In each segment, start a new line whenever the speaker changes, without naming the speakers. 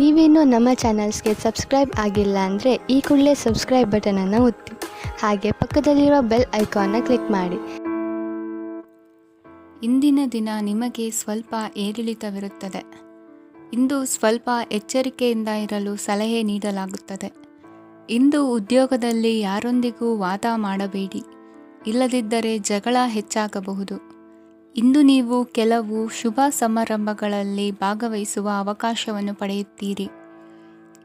ನೀವೇನೂ ನಮ್ಮ ಚಾನಲ್ಸ್ಗೆ ಸಬ್ಸ್ಕ್ರೈಬ್ ಆಗಿಲ್ಲ ಅಂದರೆ ಈ ಕೂಡಲೇ ಸಬ್ಸ್ಕ್ರೈಬ್ ಬಟನನ್ನು ಒತ್ತಿ, ಹಾಗೆ ಪಕ್ಕದಲ್ಲಿರುವ ಬೆಲ್ ಐಕಾನ್ನ ಕ್ಲಿಕ್ ಮಾಡಿ.
ಇಂದಿನ ದಿನ ನಿಮಗೆ ಸ್ವಲ್ಪ ಏರಿಳಿತವಿರುತ್ತದೆ. ಇಂದು ಸ್ವಲ್ಪ ಎಚ್ಚರಿಕೆಯಿಂದ ಇರಲು ಸಲಹೆ ನೀಡಲಾಗುತ್ತದೆ. ಇಂದು ಉದ್ಯೋಗದಲ್ಲಿ ಯಾರೊಂದಿಗೂ ವಾದ ಮಾಡಬೇಡಿ, ಇಲ್ಲದಿದ್ದರೆ ಜಗಳ ಹೆಚ್ಚಾಗಬಹುದು. ಇಂದು ನೀವು ಕೆಲವು ಶುಭ ಸಮಾರಂಭಗಳಲ್ಲಿ ಭಾಗವಹಿಸುವ ಅವಕಾಶವನ್ನು ಪಡೆಯುತ್ತೀರಿ.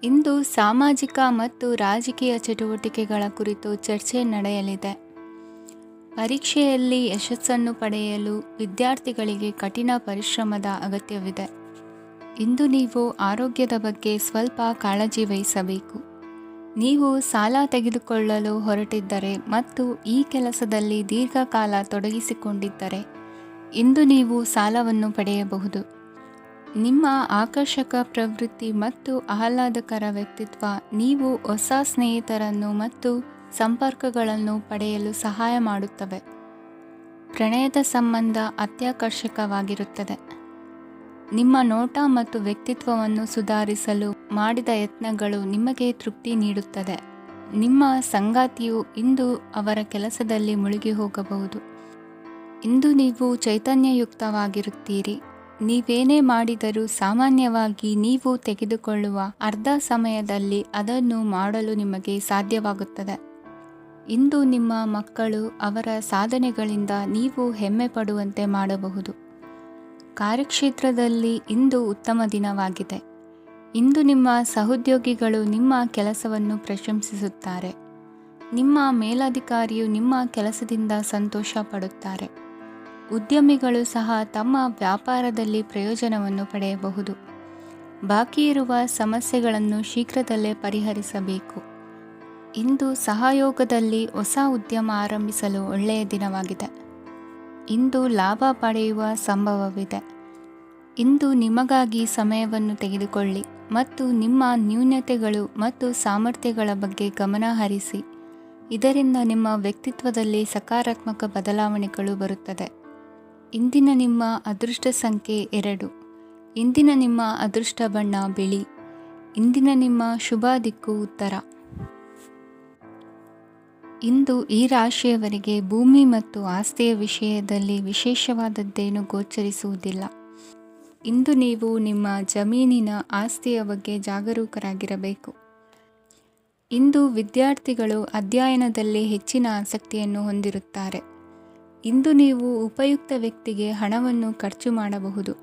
ಇಂದು ಸಾಮಾಜಿಕ ಮತ್ತು ರಾಜಕೀಯ ಚಟುವಟಿಕೆಗಳ ಕುರಿತು ಚರ್ಚೆ ನಡೆಯಲಿದೆ. ಪರೀಕ್ಷೆಯಲ್ಲಿ ಯಶಸ್ಸನ್ನು ಪಡೆಯಲು ವಿದ್ಯಾರ್ಥಿಗಳಿಗೆ ಕಠಿಣ ಪರಿಶ್ರಮದ ಅಗತ್ಯವಿದೆ. ಇಂದು ನೀವು ಆರೋಗ್ಯದ ಬಗ್ಗೆ ಸ್ವಲ್ಪ ಕಾಳಜಿ ವಹಿಸಬೇಕು. ನೀವು ಸಾಲ ತೆಗೆದುಕೊಳ್ಳಲು ಹೊರಟಿದ್ದರೆ ಮತ್ತು ಈ ಕೆಲಸದಲ್ಲಿ ದೀರ್ಘಕಾಲ ತೊಡಗಿಸಿಕೊಂಡಿದ್ದರೆ ಇಂದು ನೀವು ಸಾಲವನ್ನು ಪಡೆಯಬಹುದು. ನಿಮ್ಮ ಆಕರ್ಷಕ ಪ್ರವೃತ್ತಿ ಮತ್ತು ಆಹ್ಲಾದಕರ ವ್ಯಕ್ತಿತ್ವ ನೀವು ಹೊಸ ಸ್ನೇಹಿತರನ್ನು ಮತ್ತು ಸಂಪರ್ಕಗಳನ್ನು ಪಡೆಯಲು ಸಹಾಯ ಮಾಡುತ್ತವೆ. ಪ್ರಣಯದ ಸಂಬಂಧ ಅತ್ಯಾಕರ್ಷಕವಾಗಿರುತ್ತದೆ. ನಿಮ್ಮ ನೋಟ ಮತ್ತು ವ್ಯಕ್ತಿತ್ವವನ್ನು ಸುಧಾರಿಸಲು ಮಾಡಿದ ಯತ್ನಗಳು ನಿಮಗೆ ತೃಪ್ತಿ ನೀಡುತ್ತದೆ. ನಿಮ್ಮ ಸಂಗಾತಿಯು ಇಂದು ಅವರ ಕೆಲಸದಲ್ಲಿ ಮುಳುಗಿ ಹೋಗಬಹುದು. ಇಂದು ನೀವು ಚೈತನ್ಯಯುಕ್ತವಾಗಿರುತ್ತೀರಿ. ನೀವೇನೇ ಮಾಡಿದರೂ ಸಾಮಾನ್ಯವಾಗಿ ನೀವು ತೆಗೆದುಕೊಳ್ಳುವ ಅರ್ಧ ಸಮಯದಲ್ಲಿ ಅದನ್ನು ಮಾಡಲು ನಿಮಗೆ ಸಾಧ್ಯವಾಗುತ್ತದೆ. ಇಂದು ನಿಮ್ಮ ಮಕ್ಕಳು ಅವರ ಸಾಧನೆಗಳಿಂದ ನೀವು ಹೆಮ್ಮೆ ಪಡುವಂತೆ ಮಾಡಬಹುದು. ಕಾರ್ಯಕ್ಷೇತ್ರದಲ್ಲಿ ಇಂದು ಉತ್ತಮ ದಿನವಾಗಿದೆ. ಇಂದು ನಿಮ್ಮ ಸಹೋದ್ಯೋಗಿಗಳು ನಿಮ್ಮ ಕೆಲಸವನ್ನು ಪ್ರಶಂಸಿಸುತ್ತಾರೆ. ನಿಮ್ಮ ಮೇಲಧಿಕಾರಿಯು ನಿಮ್ಮ ಕೆಲಸದಿಂದ ಸಂತೋಷ ಪಡುತ್ತಾರೆ. ಉದ್ಯಮಿಗಳು ಸಹ ತಮ್ಮ ವ್ಯಾಪಾರದಲ್ಲಿ ಪ್ರಯೋಜನವನ್ನು ಪಡೆಯಬಹುದು. ಬಾಕಿ ಇರುವ ಸಮಸ್ಯೆಗಳನ್ನು ಶೀಘ್ರದಲ್ಲೇ ಪರಿಹರಿಸಬೇಕು. ಇಂದು ಸಹಯೋಗದಲ್ಲಿ ಹೊಸ ಉದ್ಯಮ ಆರಂಭಿಸಲು ಒಳ್ಳೆಯ ದಿನವಾಗಿದೆ. ಇಂದು ಲಾಭ ಪಡೆಯುವ ಸಂಭವವಿದೆ. ಇಂದು ನಿಮಗಾಗಿ ಸಮಯವನ್ನು ತೆಗೆದುಕೊಳ್ಳಿ ಮತ್ತು ನಿಮ್ಮ ನ್ಯೂನತೆಗಳು ಮತ್ತು ಸಾಮರ್ಥ್ಯಗಳ ಬಗ್ಗೆ ಗಮನ ಹರಿಸಿ. ಇದರಿಂದ ನಿಮ್ಮ ವ್ಯಕ್ತಿತ್ವದಲ್ಲಿ ಸಕಾರಾತ್ಮಕ ಬದಲಾವಣೆಗಳು ಬರುತ್ತದೆ. ಇಂದಿನ ನಿಮ್ಮ ಅದೃಷ್ಟ ಸಂಖ್ಯೆ 2. ಇಂದಿನ ನಿಮ್ಮ ಅದೃಷ್ಟ ಬಣ್ಣ ಬಿಳಿ. ಇಂದಿನ ನಿಮ್ಮ ಶುಭ ದಿಕ್ಕು ಉತ್ತರ. ಇಂದು ಈ ರಾಶಿಯವರಿಗೆ ಭೂಮಿ ಮತ್ತು ಆಸ್ತಿಯ ವಿಷಯದಲ್ಲಿ ವಿಶೇಷವಾದದ್ದೇನು ಗೋಚರಿಸುವುದಿಲ್ಲ. ಇಂದು ನೀವು ನಿಮ್ಮ ಜಮೀನಿನ ಆಸ್ತಿಯ ಬಗ್ಗೆ ಜಾಗರೂಕರಾಗಿರಬೇಕು. ಇಂದು ವಿದ್ಯಾರ್ಥಿಗಳು ಅಧ್ಯಯನದಲ್ಲಿ ಹೆಚ್ಚಿನ ಆಸಕ್ತಿಯನ್ನು ಹೊಂದಿರುತ್ತಾರೆ. ಇಂದು ನೀವು ಉಪಯುಕ್ತ ವ್ಯಕ್ತಿಗೆ ಹಣವನ್ನು ಖರ್ಚು ಮಾಡಬಹುದು.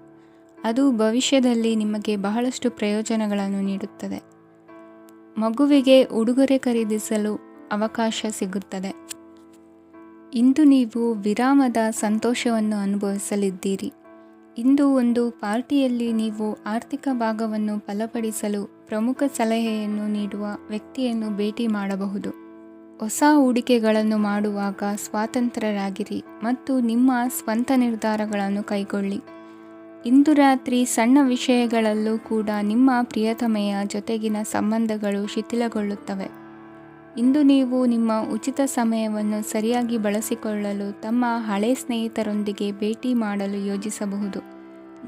ಅದು ಭವಿಷ್ಯದಲ್ಲಿ ನಿಮಗೆ ಬಹಳಷ್ಟು ಪ್ರಯೋಜನಗಳನ್ನು ನೀಡುತ್ತದೆ. ಮಗುವಿಗೆ ಉಡುಗೊರೆ ಖರೀದಿಸಲು ಅವಕಾಶ ಸಿಗುತ್ತದೆ. ಇಂದು ನೀವು ವಿರಾಮದ ಸಂತೋಷವನ್ನು ಅನುಭವಿಸಲಿದ್ದೀರಿ. ಇಂದು ಒಂದು ಪಾರ್ಟಿಯಲ್ಲಿ ನೀವು ಆರ್ಥಿಕ ಭಾಗವನ್ನು ಬಲಪಡಿಸಲು ಪ್ರಮುಖ ಸಲಹೆಯನ್ನು ನೀಡುವ ವ್ಯಕ್ತಿಯನ್ನು ಭೇಟಿ ಮಾಡಬಹುದು. ಹೊಸ ಹೂಡಿಕೆಗಳನ್ನು ಮಾಡುವಾಗ ಸ್ವತಂತ್ರರಾಗಿರಿ ಮತ್ತು ನಿಮ್ಮ ಸ್ವಂತ ನಿರ್ಧಾರಗಳನ್ನು ಕೈಗೊಳ್ಳಿ. ಇಂದು ರಾತ್ರಿ ಸಣ್ಣ ವಿಷಯಗಳಲ್ಲೂ ಕೂಡ ನಿಮ್ಮ ಪ್ರಿಯತಮೆಯ ಜೊತೆಗಿನ ಸಂಬಂಧಗಳು ಶಿಥಿಲಗೊಳ್ಳುತ್ತವೆ. ಇಂದು ನೀವು ನಿಮ್ಮ ಉಚಿತ ಸಮಯವನ್ನು ಸರಿಯಾಗಿ ಬಳಸಿಕೊಳ್ಳಲು ತಮ್ಮ ಹಳೆ ಸ್ನೇಹಿತರೊಂದಿಗೆ ಭೇಟಿ ಮಾಡಲು ಯೋಜಿಸಬಹುದು.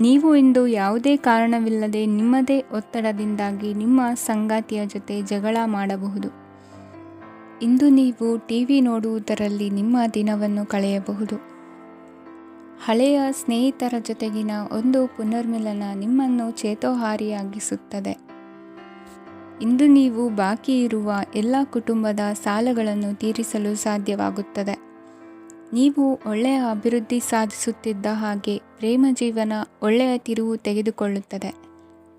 ನೀವು ಇಂದು ಯಾವುದೇ ಕಾರಣವಿಲ್ಲದೆ ನಿಮ್ಮದೇ ಒತ್ತಡದಿಂದಾಗಿ ನಿಮ್ಮ ಸಂಗಾತಿಯ ಜೊತೆ ಜಗಳ ಮಾಡಬಹುದು. ಇಂದು ನೀವು ಟಿವಿ ನೋಡುವುದರಲ್ಲಿ ನಿಮ್ಮ ದಿನವನ್ನು ಕಳೆಯಬಹುದು. ಹಳೆಯ ಸ್ನೇಹಿತರ ಜೊತೆಗಿನ ಒಂದು ಪುನರ್ಮಿಲನ ನಿಮ್ಮನ್ನು ಚೇತೋಹಾರಿಯಾಗಿಸುತ್ತದೆ. ಇಂದು ನೀವು ಬಾಕಿ ಇರುವ ಎಲ್ಲ ಕುಟುಂಬದ ಸಾಲಗಳನ್ನು ತೀರಿಸಲು ಸಾಧ್ಯವಾಗುತ್ತದೆ. ನೀವು ಒಳ್ಳೆಯ ಅಭಿವೃದ್ಧಿ ಸಾಧಿಸುತ್ತಿದ್ದ ಹಾಗೆ ಪ್ರೇಮ ಜೀವನ ಒಳ್ಳೆಯ ತಿರುವು ತೆಗೆದುಕೊಳ್ಳುತ್ತದೆ.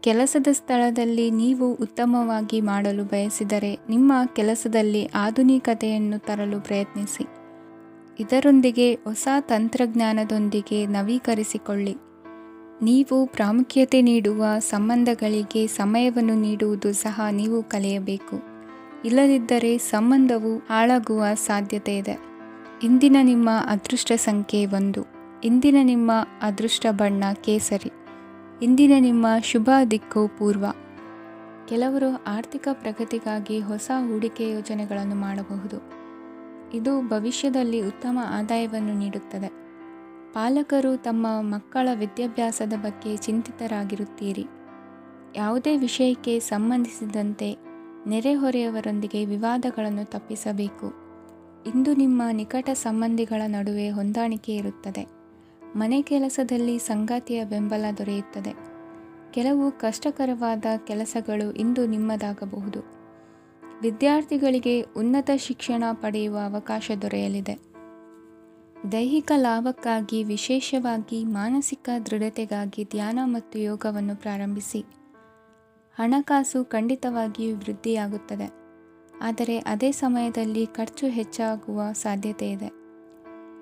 ಕೆಲಸದ ಸ್ಥಳದಲ್ಲಿ ನೀವು ಉತ್ತಮವಾಗಿ ಮಾಡಲು ಬಯಸಿದರೆ ನಿಮ್ಮ ಕೆಲಸದಲ್ಲಿ ಆಧುನಿಕತೆಯನ್ನು ತರಲು ಪ್ರಯತ್ನಿಸಿ. ಇದರೊಂದಿಗೆ ಹೊಸ ತಂತ್ರಜ್ಞಾನದೊಂದಿಗೆ ನವೀಕರಿಸಿಕೊಳ್ಳಿ. ನೀವು ಪ್ರಾಮುಖ್ಯತೆ ನೀಡುವ ಸಂಬಂಧಗಳಿಗೆ ಸಮಯವನ್ನು ನೀಡುವುದು ಸಹ ನೀವು ಕಲಿಯಬೇಕು. ಇಲ್ಲದಿದ್ದರೆ ಸಂಬಂಧವು ಹಾಳಾಗುವ ಸಾಧ್ಯತೆ ಇದೆ. ಇಂದಿನ ನಿಮ್ಮ ಅದೃಷ್ಟ ಸಂಖ್ಯೆ 1. ಇಂದಿನ ನಿಮ್ಮ ಅದೃಷ್ಟ ಬಣ್ಣ ಕೇಸರಿ. ಇಂದಿನ ನಿಮ್ಮ ಶುಭ ದಿಕ್ಕು ಪೂರ್ವ. ಕೆಲವರು ಆರ್ಥಿಕ ಪ್ರಗತಿಗಾಗಿ ಹೊಸ ಹೂಡಿಕೆ ಯೋಜನೆಗಳನ್ನು ಮಾಡಬಹುದು. ಇದು ಭವಿಷ್ಯದಲ್ಲಿ ಉತ್ತಮ ಆದಾಯವನ್ನು ನೀಡುತ್ತದೆ. ಪಾಲಕರು ತಮ್ಮ ಮಕ್ಕಳ ವಿದ್ಯಾಭ್ಯಾಸದ ಬಗ್ಗೆ ಚಿಂತಿತರಾಗಿರುತ್ತೀರಿ. ಯಾವುದೇ ವಿಷಯಕ್ಕೆ ಸಂಬಂಧಿಸಿದಂತೆ ನೆರೆಹೊರೆಯವರೊಂದಿಗೆ ವಿವಾದಗಳನ್ನು ತಪ್ಪಿಸಬೇಕು. ಇಂದು ನಿಮ್ಮ ನಿಕಟ ಸಂಬಂಧಿಗಳ ನಡುವೆ ಹೊಂದಾಣಿಕೆ ಇರುತ್ತದೆ. ಮನೆ ಕೆಲಸದಲ್ಲಿ ಸಂಗಾತಿಯ ಬೆಂಬಲ ದೊರೆಯುತ್ತದೆ. ಕೆಲವು ಕಷ್ಟಕರವಾದ ಕೆಲಸಗಳು ಇಂದು ನಿಮ್ಮದಾಗಬಹುದು. ವಿದ್ಯಾರ್ಥಿಗಳಿಗೆ ಉನ್ನತ ಶಿಕ್ಷಣ ಪಡೆಯುವ ಅವಕಾಶ ದೊರೆಯಲಿದೆ. ದೈಹಿಕ ಲಾಭಕ್ಕಾಗಿ, ವಿಶೇಷವಾಗಿ ಮಾನಸಿಕ ದೃಢತೆಗಾಗಿ ಧ್ಯಾನ ಮತ್ತು ಯೋಗವನ್ನು ಪ್ರಾರಂಭಿಸಿ. ಹಣಕಾಸು ಖಂಡಿತವಾಗಿಯೂ ವೃದ್ಧಿಯಾಗುತ್ತದೆ, ಆದರೆ ಅದೇ ಸಮಯದಲ್ಲಿ ಖರ್ಚು ಹೆಚ್ಚಾಗುವ ಸಾಧ್ಯತೆ ಇದೆ.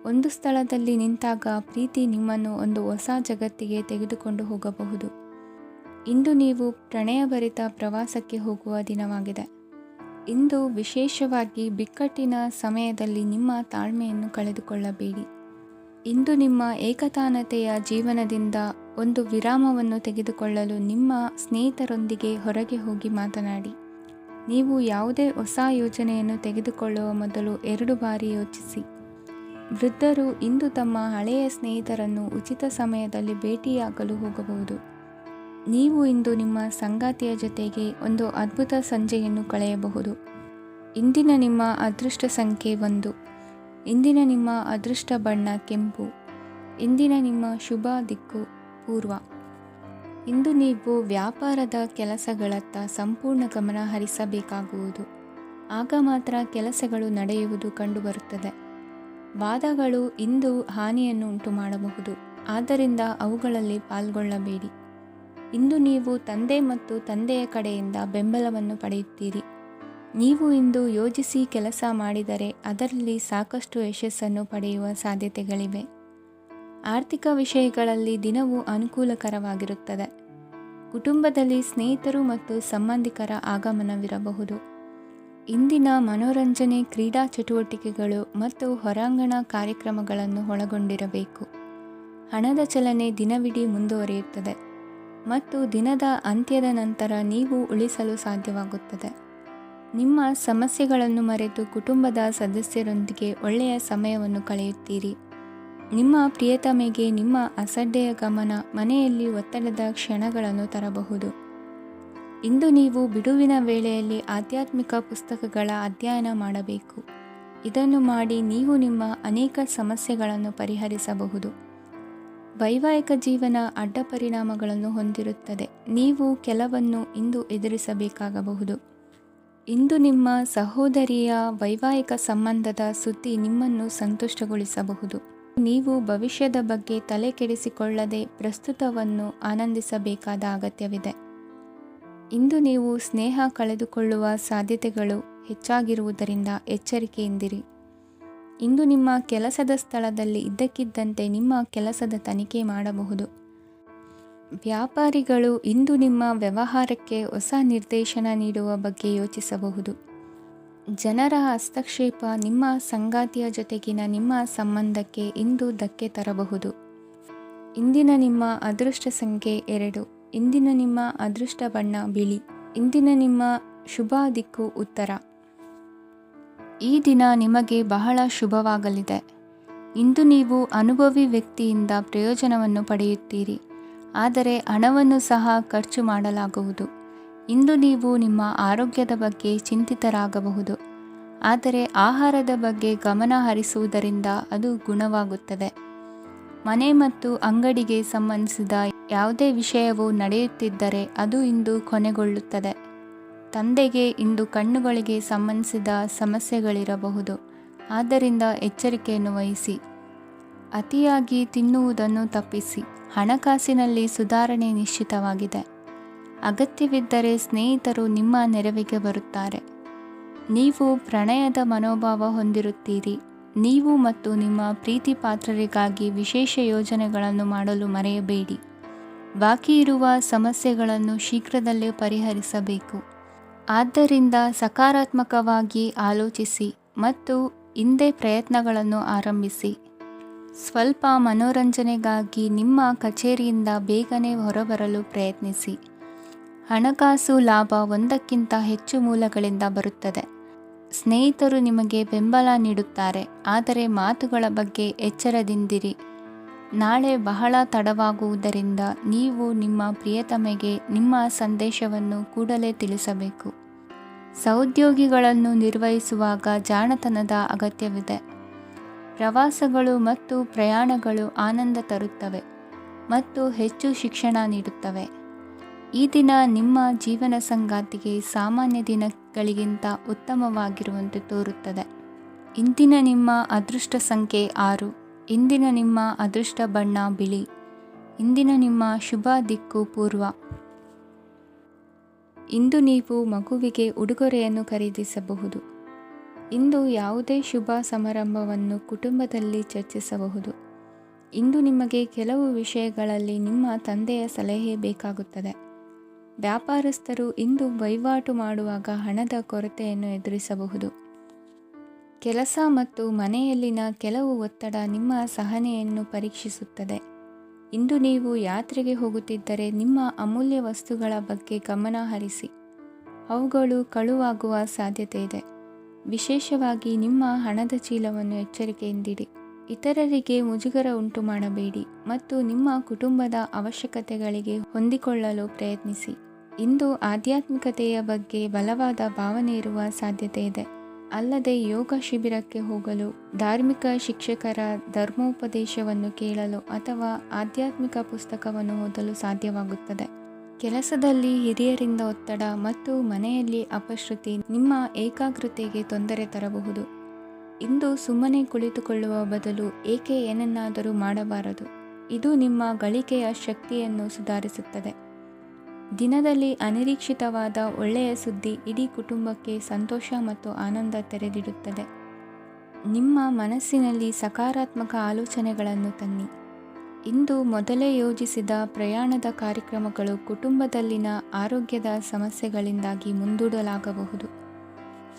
ಒಂದು ಸ್ಥಳದಲ್ಲಿ ನಿಂತಾಗ ಪ್ರೀತಿ ನಿಮ್ಮನ್ನು ಒಂದು ಹೊಸ ಜಗತ್ತಿಗೆ ತೆಗೆದುಕೊಂಡು ಹೋಗಬಹುದು. ಇಂದು ನೀವು ಪ್ರಣಯಭರಿತ ಪ್ರವಾಸಕ್ಕೆ ಹೋಗುವ ದಿನವಾಗಿದೆ. ಇಂದು ವಿಶೇಷವಾಗಿ ಬಿಕ್ಕಟ್ಟಿನ ಸಮಯದಲ್ಲಿ ನಿಮ್ಮ ತಾಳ್ಮೆಯನ್ನು ಕಳೆದುಕೊಳ್ಳಬೇಡಿ. ಇಂದು ನಿಮ್ಮ ಏಕತಾನತೆಯ ಜೀವನದಿಂದ ಒಂದು ವಿರಾಮವನ್ನು ತೆಗೆದುಕೊಳ್ಳಲು ನಿಮ್ಮ ಸ್ನೇಹಿತರೊಂದಿಗೆ ಹೊರಗೆ ಹೋಗಿ ಮಾತನಾಡಿ. ನೀವು ಯಾವುದೇ ಹೊಸ ಯೋಜನೆಯನ್ನು ತೆಗೆದುಕೊಳ್ಳುವ ಮೊದಲು 2 ಬಾರಿ ಯೋಚಿಸಿ. ವೃದ್ಧರು ಇಂದು ತಮ್ಮ ಹಳೆಯ ಸ್ನೇಹಿತರನ್ನು ಉಚಿತ ಸಮಯದಲ್ಲಿ ಭೇಟಿಯಾಗಲು ಹೋಗಬಹುದು. ನೀವು ಇಂದು ನಿಮ್ಮ ಸಂಗಾತಿಯ ಜೊತೆಗೆ ಒಂದು ಅದ್ಭುತ ಸಂಜೆಯನ್ನು ಕಳೆಯಬಹುದು. ಇಂದಿನ ನಿಮ್ಮ ಅದೃಷ್ಟ ಸಂಖ್ಯೆ 1. ಇಂದಿನ ನಿಮ್ಮ ಅದೃಷ್ಟ ಬಣ್ಣ ಕೆಂಪು. ಇಂದಿನ ನಿಮ್ಮ ಶುಭ ದಿಕ್ಕು ಪೂರ್ವ. ಇಂದು ನೀವು ವ್ಯಾಪಾರದ ಕೆಲಸಗಳತ್ತ ಸಂಪೂರ್ಣ ಗಮನ ಹರಿಸಬೇಕಾಗುವುದು. ಆಗ ಮಾತ್ರ ಕೆಲಸಗಳು ನಡೆಯುವುದು ಕಂಡುಬರುತ್ತದೆ. ವಾದಗಳು ಇಂದು ಹಾನಿಯನ್ನು ಉಂಟು ಮಾಡಬಹುದು, ಆದ್ದರಿಂದ ಅವುಗಳಲ್ಲಿ ಪಾಲ್ಗೊಳ್ಳಬೇಡಿ. ಇಂದು ನೀವು ತಂದೆ ಮತ್ತು ತಂದೆಯ ಕಡೆಯಿಂದ ಬೆಂಬಲವನ್ನು ಪಡೆಯುತ್ತೀರಿ. ನೀವು ಇಂದು ಯೋಜಿಸಿ ಕೆಲಸ ಮಾಡಿದರೆ ಅದರಲ್ಲಿ ಸಾಕಷ್ಟು ಯಶಸ್ಸನ್ನು ಪಡೆಯುವ ಸಾಧ್ಯತೆಗಳಿವೆ. ಆರ್ಥಿಕ ವಿಷಯಗಳಲ್ಲಿ ದಿನವು ಅನುಕೂಲಕರವಾಗಿರುತ್ತದೆ. ಕುಟುಂಬದಲ್ಲಿ ಸ್ನೇಹಿತರು ಮತ್ತು ಸಂಬಂಧಿಕರ ಆಗಮನವಿರಬಹುದು. ಇಂದಿನ ಮನೋರಂಜನೆ ಕ್ರೀಡಾ ಚಟುವಟಿಕೆಗಳು ಮತ್ತು ಹೊರಾಂಗಣ ಕಾರ್ಯಕ್ರಮಗಳನ್ನು ಒಳಗೊಂಡಿರಬೇಕು. ಹಣದ ಚಲನೆ ದಿನವಿಡೀ ಮುಂದುವರಿಯುತ್ತದೆ ಮತ್ತು ದಿನದ ಅಂತ್ಯದ ನಂತರ ನೀವು ಉಳಿಸಲು ಸಾಧ್ಯವಾಗುತ್ತದೆ. ನಿಮ್ಮ ಸಮಸ್ಯೆಗಳನ್ನು ಮರೆತು ಕುಟುಂಬದ ಸದಸ್ಯರೊಂದಿಗೆ ಒಳ್ಳೆಯ ಸಮಯವನ್ನು ಕಳೆಯುತ್ತೀರಿ. ನಿಮ್ಮ ಪ್ರಿಯತಮೆಗೆ ನಿಮ್ಮ ಅಸಡ್ಡೆಯ ಗಮನ ಮನೆಯಲ್ಲಿ ಒತ್ತಡದ ಕ್ಷಣಗಳನ್ನು ತರಬಹುದು. ಇಂದು ನೀವು ಬಿಡುವಿನ ವೇಳೆಯಲ್ಲಿ ಆಧ್ಯಾತ್ಮಿಕ ಪುಸ್ತಕಗಳ ಅಧ್ಯಯನ ಮಾಡಬೇಕು. ಇದನ್ನು ಮಾಡಿ ನೀವು ನಿಮ್ಮ ಅನೇಕ ಸಮಸ್ಯೆಗಳನ್ನು ಪರಿಹರಿಸಬಹುದು. ವೈವಾಹಿಕ ಜೀವನ ಅಡ್ಡ ಪರಿಣಾಮಗಳನ್ನು ಹೊಂದಿರುತ್ತದೆ. ನೀವು ಕೆಲವನ್ನು ಇಂದು ಎದುರಿಸಬೇಕಾಗಬಹುದು. ಇಂದು ನಿಮ್ಮ ಸಹೋದರಿಯ ವೈವಾಹಿಕ ಸಂಬಂಧದ ಸುದ್ದಿ ನಿಮ್ಮನ್ನು ಸಂತುಷ್ಟಗೊಳಿಸಬಹುದು. ನೀವು ಭವಿಷ್ಯದ ಬಗ್ಗೆ ತಲೆ ಕೆಡಿಸಿಕೊಳ್ಳದೆ ಪ್ರಸ್ತುತವನ್ನು ಆನಂದಿಸಬೇಕಾದ ಅಗತ್ಯವಿದೆ. ಇಂದು ನೀವು ಸ್ನೇಹ ಕಳೆದುಕೊಳ್ಳುವ ಸಾಧ್ಯತೆಗಳು ಹೆಚ್ಚಾಗಿರುವುದರಿಂದ ಎಚ್ಚರಿಕೆಯಿಂದಿರಿ. ಇಂದು ನಿಮ್ಮ ಕೆಲಸದ ಸ್ಥಳದಲ್ಲಿ ಇದ್ದಕ್ಕಿದ್ದಂತೆ ನಿಮ್ಮ ಕೆಲಸದ ತನಿಖೆ ಮಾಡಬಹುದು. ವ್ಯಾಪಾರಿಗಳು ಇಂದು ನಿಮ್ಮ ವ್ಯವಹಾರಕ್ಕೆ ಹೊಸ ನಿರ್ದೇಶನ ನೀಡುವ ಬಗ್ಗೆ ಯೋಚಿಸಬಹುದು. ಜನರ ಹಸ್ತಕ್ಷೇಪ ನಿಮ್ಮ ಸಂಗಾತಿಯ ಜೊತೆಗಿನ ನಿಮ್ಮ ಸಂಬಂಧಕ್ಕೆ ಇಂದು ಧಕ್ಕೆ ತರಬಹುದು. ಇಂದಿನ ನಿಮ್ಮ ಅದೃಷ್ಟ ಸಂಖ್ಯೆ 2. ಇಂದಿನ ನಿಮ್ಮ ಅದೃಷ್ಟ ಬಣ್ಣ ಬಿಳಿ. ಇಂದಿನ ನಿಮ್ಮ ಶುಭ ದಿಕ್ಕು ಉತ್ತರ. ಈ ದಿನ ನಿಮಗೆ ಬಹಳ ಶುಭವಾಗಲಿದೆ. ಇಂದು ನೀವು ಅನುಭವಿ ವ್ಯಕ್ತಿಯಿಂದ ಪ್ರಯೋಜನವನ್ನು ಪಡೆಯುತ್ತೀರಿ, ಆದರೆ ಹಣವನ್ನು ಸಹ ಖರ್ಚು ಮಾಡಲಾಗುವುದು. ಇಂದು ನೀವು ನಿಮ್ಮ ಆರೋಗ್ಯದ ಬಗ್ಗೆ ಚಿಂತಿತರಾಗಬಹುದು, ಆದರೆ ಆಹಾರದ ಬಗ್ಗೆ ಗಮನ ಹರಿಸುವುದರಿಂದ ಅದು ಗುಣವಾಗುತ್ತದೆ. ಮನೆ ಮತ್ತು ಅಂಗಡಿಗೆ ಸಂಬಂಧಿಸಿದ ಯಾವುದೇ ವಿಷಯವು ನಡೆಯುತ್ತಿದ್ದರೆ ಅದು ಇಂದು ಕೊನೆಗೊಳ್ಳುತ್ತದೆ. ತಂದೆಗೆ ಇಂದು ಕಣ್ಣುಗಳಿಗೆ ಸಂಬಂಧಿಸಿದ ಸಮಸ್ಯೆಗಳಿರಬಹುದು, ಆದ್ದರಿಂದ ಎಚ್ಚರಿಕೆಯನ್ನು ವಹಿಸಿ. ಅತಿಯಾಗಿ ತಿನ್ನುವುದನ್ನು ತಪ್ಪಿಸಿ. ಹಣಕಾಸಿನಲ್ಲಿ ಸುಧಾರಣೆ ನಿಶ್ಚಿತವಾಗಿದೆ. ಅಗತ್ಯವಿದ್ದರೆ ಸ್ನೇಹಿತರು ನಿಮ್ಮ ನೆರವಿಗೆ ಬರುತ್ತಾರೆ. ನೀವು ಪ್ರಣಯದ ಮನೋಭಾವ ಹೊಂದಿರುತ್ತೀರಿ. ನೀವು ಮತ್ತು ನಿಮ್ಮ ಪ್ರೀತಿ ಪಾತ್ರರಿಗಾಗಿ ವಿಶೇಷ ಯೋಜನೆಗಳನ್ನು ಮಾಡಲು ಮರೆಯಬೇಡಿ. ಬಾಕಿ ಇರುವ ಸಮಸ್ಯೆಗಳನ್ನು ಶೀಘ್ರದಲ್ಲೇ ಪರಿಹರಿಸಬೇಕು. ಆದ್ದರಿಂದ ಸಕಾರಾತ್ಮಕವಾಗಿ ಆಲೋಚಿಸಿ ಮತ್ತು ಹಿಂದೆ ಪ್ರಯತ್ನಗಳನ್ನು ಆರಂಭಿಸಿ. ಸ್ವಲ್ಪ ಮನೋರಂಜನೆಗಾಗಿ ನಿಮ್ಮ ಕಚೇರಿಯಿಂದ ಬೇಗನೆ ಹೊರಬರಲು ಪ್ರಯತ್ನಿಸಿ. ಹಣಕಾಸು ಲಾಭ 1ಕ್ಕಿಂತ ಹೆಚ್ಚು ಮೂಲಗಳಿಂದ ಬರುತ್ತದೆ. ಸ್ನೇಹಿತರು ನಿಮಗೆ ಬೆಂಬಲ ನೀಡುತ್ತಾರೆ, ಆದರೆ ಮಾತುಗಳ ಬಗ್ಗೆ ಎಚ್ಚರದಿಂದಿರಿ. ನಾಳೆ ಬಹಳ ತಡವಾಗುವುದರಿಂದ ನೀವು ನಿಮ್ಮ ಪ್ರಿಯತಮೆಗೆ ನಿಮ್ಮ ಸಂದೇಶವನ್ನು ಕೂಡಲೇ ತಿಳಿಸಬೇಕು. ಸಹೋದ್ಯೋಗಿಗಳನ್ನು ನಿರ್ವಹಿಸುವಾಗ ಜಾಣತನದ ಅಗತ್ಯವಿದೆ. ಪ್ರವಾಸಗಳು ಮತ್ತು ಪ್ರಯಾಣಗಳು ಆನಂದ ತರುತ್ತವೆ ಮತ್ತು ಹೆಚ್ಚು ಶಿಕ್ಷಣ ನೀಡುತ್ತವೆ. ಈ ದಿನ ನಿಮ್ಮ ಜೀವನ ಸಂಗಾತಿಗೆ ಸಾಮಾನ್ಯ ದಿನಗಳಿಗಿಂತ ಉತ್ತಮವಾಗಿರುವಂತೆ ತೋರುತ್ತದೆ. ಇಂದಿನ ನಿಮ್ಮ ಅದೃಷ್ಟ ಸಂಖ್ಯೆ 6. ಇಂದಿನ ನಿಮ್ಮ ಅದೃಷ್ಟ ಬಣ್ಣ ಬಿಳಿ. ಇಂದಿನ ನಿಮ್ಮ ಶುಭ ದಿಕ್ಕು ಪೂರ್ವ. ಇಂದು ನೀವು ಮಗುವಿಗೆ ಉಡುಗೊರೆಯನ್ನು ಖರೀದಿಸಬಹುದು. ಇಂದು ಯಾವುದೇ ಶುಭ ಸಮಾರಂಭವನ್ನು ಕುಟುಂಬದಲ್ಲಿ ಚರ್ಚಿಸಬಹುದು. ಇಂದು ನಿಮಗೆ ಕೆಲವು ವಿಷಯಗಳಲ್ಲಿ ನಿಮ್ಮ ತಂದೆಯ ಸಲಹೆ ಬೇಕಾಗುತ್ತದೆ. ವ್ಯಾಪಾರಸ್ಥರು ಇಂದು ವಹಿವಾಟು ಮಾಡುವಾಗ ಹಣದ ಕೊರತೆಯನ್ನು ಎದುರಿಸಬಹುದು. ಕೆಲಸ ಮತ್ತು ಮನೆಯಲ್ಲಿನ ಕೆಲವು ಒತ್ತಡ ನಿಮ್ಮ ಸಹನೆಯನ್ನು ಪರೀಕ್ಷಿಸುತ್ತದೆ. ಇಂದು ನೀವು ಯಾತ್ರೆಗೆ ಹೋಗುತ್ತಿದ್ದರೆ ನಿಮ್ಮ ಅಮೂಲ್ಯ ವಸ್ತುಗಳ ಬಗ್ಗೆ ಗಮನ ಹರಿಸಿ. ಅವುಗಳು ಕಳುವಾಗುವ ಸಾಧ್ಯತೆ ಇದೆ. ವಿಶೇಷವಾಗಿ ನಿಮ್ಮ ಹಣದ ಚೀಲವನ್ನು ಎಚ್ಚರಿಕೆಯಿಂದಿಡಿ. ಇತರರಿಗೆ ಮುಜುಗರ ಉಂಟು ಮಾಡಬೇಡಿ ಮತ್ತು ನಿಮ್ಮ ಕುಟುಂಬದ ಅವಶ್ಯಕತೆಗಳಿಗೆ ಹೊಂದಿಕೊಳ್ಳಲು ಪ್ರಯತ್ನಿಸಿ. ಇಂದು ಆಧ್ಯಾತ್ಮಿಕತೆಯ ಬಗ್ಗೆ ಬಲವಾದ ಭಾವನೆ ಇರುವ ಸಾಧ್ಯತೆ ಇದೆ. ಅಲ್ಲದೆ ಯೋಗ ಶಿಬಿರಕ್ಕೆ ಹೋಗಲು, ಧಾರ್ಮಿಕ ಶಿಕ್ಷಕರ ಧರ್ಮೋಪದೇಶವನ್ನು ಕೇಳಲು ಅಥವಾ ಆಧ್ಯಾತ್ಮಿಕ ಪುಸ್ತಕವನ್ನು ಓದಲು ಸಾಧ್ಯವಾಗುತ್ತದೆ. ಕೆಲಸದಲ್ಲಿ ಹಿರಿಯರಿಂದ ಒತ್ತಡ ಮತ್ತು ಮನೆಯಲ್ಲಿ ಅಪಶ್ರುತಿ ನಿಮ್ಮ ಏಕಾಗ್ರತೆಗೆ ತೊಂದರೆ ತರಬಹುದು. ಇಂದು ಸುಮ್ಮನೆ ಕುಳಿತುಕೊಳ್ಳುವ ಬದಲು ಏಕೆ ಏನನ್ನಾದರೂ ಮಾಡಬಾರದು. ಇದು ನಿಮ್ಮ ಗಳಿಕೆಯ ಶಕ್ತಿಯನ್ನು ಸುಧಾರಿಸುತ್ತದೆ. ದಿನದಲ್ಲಿ ಅನಿರೀಕ್ಷಿತವಾದ ಒಳ್ಳೆಯ ಸುದ್ದಿ ಇಡೀ ಕುಟುಂಬಕ್ಕೆ ಸಂತೋಷ ಮತ್ತು ಆನಂದ ತೆರೆದಿಡುತ್ತದೆ. ನಿಮ್ಮ ಮನಸ್ಸಿನಲ್ಲಿ ಸಕಾರಾತ್ಮಕ ಆಲೋಚನೆಗಳನ್ನು ತನ್ನಿ. ಇಂದು ಮೊದಲೇ ಯೋಜಿಸಿದ ಪ್ರಯಾಣದ ಕಾರ್ಯಕ್ರಮಗಳು ಕುಟುಂಬದಲ್ಲಿನ ಆರೋಗ್ಯದ ಸಮಸ್ಯೆಗಳಿಂದಾಗಿ ಮುಂದೂಡಲಾಗಬಹುದು.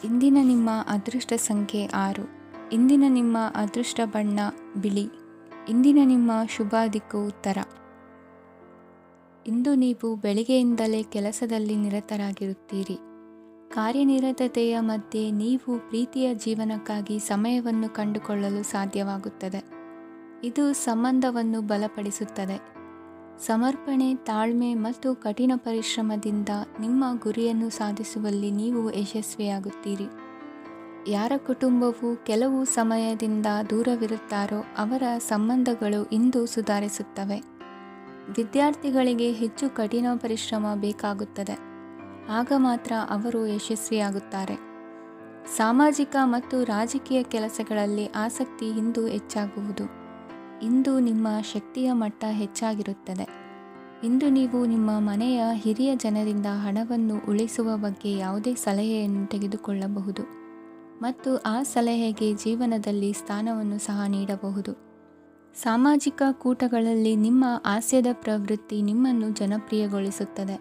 ಇಂದಿನ ನಿಮ್ಮ ಅದೃಷ್ಟ ಸಂಖ್ಯೆ 6. ಇಂದಿನ ನಿಮ್ಮ ಅದೃಷ್ಟ ಬಣ್ಣ ಬಿಳಿ. ಇಂದಿನ ನಿಮ್ಮ ಶುಭ ದಿಕ್ಕು ಉತ್ತರ. ಇಂದು ನೀವು ಬೆಳಿಗ್ಗೆಯಿಂದಲೇ ಕೆಲಸದಲ್ಲಿ ನಿರತರಾಗಿರುತ್ತೀರಿ. ಕಾರ್ಯನಿರತತೆಯ ಮಧ್ಯೆ ನೀವು ಪ್ರೀತಿಯ ಜೀವನಕ್ಕಾಗಿ ಸಮಯವನ್ನು ಕಂಡುಕೊಳ್ಳಲು ಸಾಧ್ಯವಾಗುತ್ತದೆ. ಇದು ಸಂಬಂಧವನ್ನು ಬಲಪಡಿಸುತ್ತದೆ. ಸಮರ್ಪಣೆ, ತಾಳ್ಮೆ ಮತ್ತು ಕಠಿಣ ಪರಿಶ್ರಮದಿಂದ ನಿಮ್ಮ ಗುರಿಯನ್ನು ಸಾಧಿಸುವಲ್ಲಿ ನೀವು ಯಶಸ್ವಿಯಾಗುತ್ತೀರಿ. ಯಾರ ಕುಟುಂಬವು ಕೆಲವು ಸಮಯದಿಂದ ದೂರವಿರುತ್ತಾರೋ ಅವರ ಸಂಬಂಧಗಳು ಇಂದು ಸುಧಾರಿಸುತ್ತವೆ. ವಿದ್ಯಾರ್ಥಿಗಳಿಗೆ ಹೆಚ್ಚು ಕಠಿಣ ಪರಿಶ್ರಮ ಬೇಕಾಗುತ್ತದೆ. ಆಗ ಮಾತ್ರ ಅವರು ಯಶಸ್ವಿಯಾಗುತ್ತಾರೆ. ಸಾಮಾಜಿಕ ಮತ್ತು ರಾಜಕೀಯ ಕೆಲಸಗಳಲ್ಲಿ ಆಸಕ್ತಿ ಇಂದು ಹೆಚ್ಚಾಗುವುದು. ಇಂದು ನಿಮ್ಮ ಶಕ್ತಿಯ ಮಟ್ಟ ಹೆಚ್ಚಾಗಿರುತ್ತದೆ. ಇಂದು ನೀವು ನಿಮ್ಮ ಮನೆಯ ಹಿರಿಯ ಜನರಿಂದ ಹಣವನ್ನು ಉಳಿಸುವ ಬಗ್ಗೆ ಯಾವುದೇ ಸಲಹೆಯನ್ನು ತೆಗೆದುಕೊಳ್ಳಬಹುದು ಮತ್ತು ಆ ಸಲಹೆಗೆ ಜೀವನದಲ್ಲಿ ಸ್ಥಾನವನ್ನು ಸಹ ನೀಡಬಹುದು. ಸಾಮಾಜಿಕ ಕೂಟಗಳಲ್ಲಿ ನಿಮ್ಮ ಹಾಸ್ಯದ ಪ್ರವೃತ್ತಿ ನಿಮ್ಮನ್ನು ಜನಪ್ರಿಯಗೊಳಿಸುತ್ತದೆ.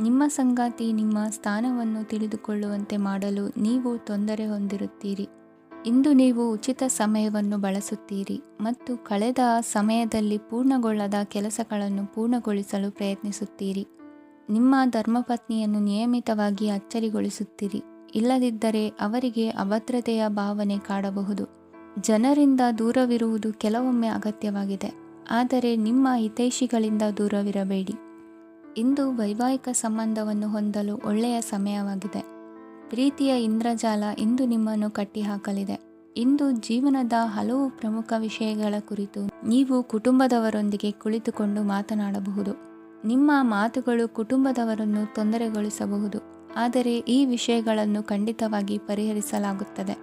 ನಿಮ್ಮ ಸಂಗಾತಿ ನಿಮ್ಮ ಸ್ಥಾನವನ್ನು ತಿಳಿದುಕೊಳ್ಳುವಂತೆ ಮಾಡಲು ನೀವು ತೊಂದರೆ ಹೊಂದಿರುತ್ತೀರಿ. ಇಂದು ನೀವು ಉಚಿತ ಸಮಯವನ್ನು ಬಳಸುತ್ತೀರಿ ಮತ್ತು ಕಳೆದ ಸಮಯದಲ್ಲಿ ಪೂರ್ಣಗೊಳ್ಳದ ಕೆಲಸಗಳನ್ನು ಪೂರ್ಣಗೊಳಿಸಲು ಪ್ರಯತ್ನಿಸುತ್ತೀರಿ. ನಿಮ್ಮ ಧರ್ಮಪತ್ನಿಯನ್ನು ನಿಯಮಿತವಾಗಿ ಅಚ್ಚರಿಗೊಳಿಸುತ್ತೀರಿ. ಇಲ್ಲದಿದ್ದರೆ ಅವರಿಗೆ ಅಭದ್ರತೆಯ ಭಾವನೆ ಕಾಡಬಹುದು. ಜನರಿಂದ ದೂರವಿರುವುದು ಕೆಲವೊಮ್ಮೆ ಅಗತ್ಯವಾಗಿದೆ, ಆದರೆ ನಿಮ್ಮ ಹಿತೈಷಿಗಳಿಂದ ದೂರವಿರಬೇಡಿ. ಇಂದು ವೈವಾಹಿಕ ಸಂಬಂಧವನ್ನು ಹೊಂದಲು ಒಳ್ಳೆಯ ಸಮಯವಾಗಿದೆ. ಪ್ರೀತಿಯ ಇಂದ್ರಜಾಲ ಇಂದು ನಿಮ್ಮನ್ನು ಕಟ್ಟಿಹಾಕಲಿದೆ. ಇಂದು ಜೀವನದ ಹಲವು ಪ್ರಮುಖ ವಿಷಯಗಳ ಕುರಿತು ನೀವು ಕುಟುಂಬದವರೊಂದಿಗೆ ಕುಳಿತುಕೊಂಡು ಮಾತನಾಡಬಹುದು. ನಿಮ್ಮ ಮಾತುಗಳು ಕುಟುಂಬದವರನ್ನು ತೊಂದರೆಗೊಳಿಸಬಹುದು, ಆದರೆ ಈ ವಿಷಯಗಳನ್ನು ಖಂಡಿತವಾಗಿ ಪರಿಹರಿಸಲಾಗುತ್ತದೆ.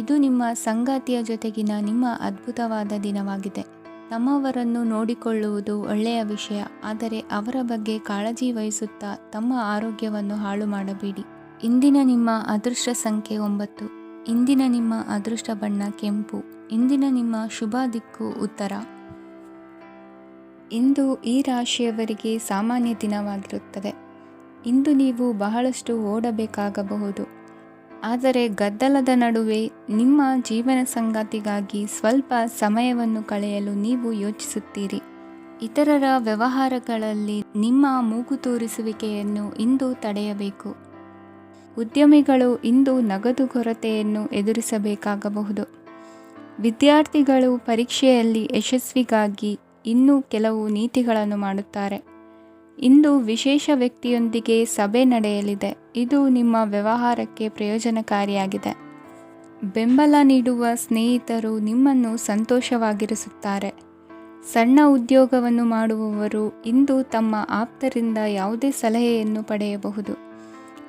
ಇದು ನಿಮ್ಮ ಸಂಗಾತಿಯ ಜೊತೆಗಿನ ನಿಮ್ಮ ಅದ್ಭುತವಾದ ದಿನವಾಗಿದೆ. ತಮ್ಮವರನ್ನು ನೋಡಿಕೊಳ್ಳುವುದು ಒಳ್ಳೆಯ ವಿಷಯ, ಆದರೆ ಅವರ ಬಗ್ಗೆ ಕಾಳಜಿ ವಹಿಸುತ್ತಾ ತಮ್ಮ ಆರೋಗ್ಯವನ್ನು ಹಾಳು ಮಾಡಬೇಡಿ. ಇಂದಿನ ನಿಮ್ಮ ಅದೃಷ್ಟ ಸಂಖ್ಯೆ 9. ಇಂದಿನ ನಿಮ್ಮ ಅದೃಷ್ಟ ಬಣ್ಣ ಕೆಂಪು. ಇಂದಿನ ನಿಮ್ಮ ಶುಭ ದಿಕ್ಕು ಉತ್ತರ. ಇಂದು ಈ ರಾಶಿಯವರಿಗೆ ಸಾಮಾನ್ಯ ದಿನವಾಗಿರುತ್ತದೆ. ಇಂದು ನೀವು ಬಹಳಷ್ಟು ಓಡಬೇಕಾಗಬಹುದು, ಆದರೆ ಗದ್ದಲದ ನಡುವೆ ನಿಮ್ಮ ಜೀವನ ಸಂಗಾತಿಗಾಗಿ ಸ್ವಲ್ಪ ಸಮಯವನ್ನು ಕಳೆಯಲು ನೀವು ಯೋಚಿಸುತ್ತೀರಿ. ಇತರರ ವ್ಯವಹಾರಗಳಲ್ಲಿ ನಿಮ್ಮ ಮೂಗು ತೂರಿಸುವಿಕೆಯನ್ನು ಇಂದು ತಡೆಯಬೇಕು. ಉದ್ಯಮಿಗಳು ಇಂದು ನಗದು ಕೊರತೆಯನ್ನು ಎದುರಿಸಬೇಕಾಗಬಹುದು. ವಿದ್ಯಾರ್ಥಿಗಳು ಪರೀಕ್ಷೆಯಲ್ಲಿ ಯಶಸ್ವಿಗಾಗಿ ಇನ್ನೂ ಕೆಲವು ನೀತಿಗಳನ್ನು ಮಾಡುತ್ತಾರೆ. ಇಂದು ವಿಶೇಷ ವ್ಯಕ್ತಿಯೊಂದಿಗೆ ಸಭೆ ನಡೆಯಲಿದೆ. ಇದು ನಿಮ್ಮ ವ್ಯವಹಾರಕ್ಕೆ ಪ್ರಯೋಜನಕಾರಿಯಾಗಿದೆ. ಬೆಂಬಲ ನೀಡುವ ಸ್ನೇಹಿತರು ನಿಮ್ಮನ್ನು ಸಂತೋಷವಾಗಿರಿಸುತ್ತಾರೆ. ಸಣ್ಣ ಉದ್ಯೋಗವನ್ನು ಮಾಡುವವರು ಇಂದು ತಮ್ಮ ಆಪ್ತರಿಂದ ಯಾವುದೇ ಸಲಹೆಯನ್ನು ಪಡೆಯಬಹುದು.